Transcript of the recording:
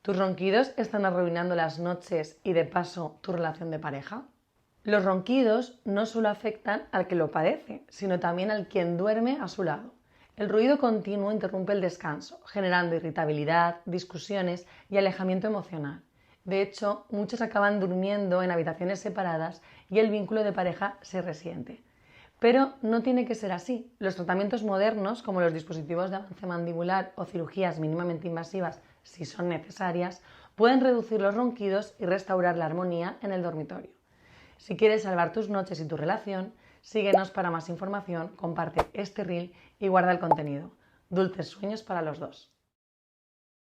¿Tus ronquidos están arruinando las noches y de paso tu relación de pareja? Los ronquidos no solo afectan al que lo padece, sino también al quien duerme a su lado. El ruido continuo interrumpe el descanso, generando irritabilidad, discusiones y alejamiento emocional. De hecho, muchos acaban durmiendo en habitaciones separadas y el vínculo de pareja se resiente. Pero no tiene que ser así. Los tratamientos modernos, como los dispositivos de avance mandibular o cirugías mínimamente invasivas, si son necesarias, pueden reducir los ronquidos y restaurar la armonía en el dormitorio. Si quieres salvar tus noches y tu relación, síguenos para más información, comparte este reel y guarda el contenido. Dulces sueños para los dos.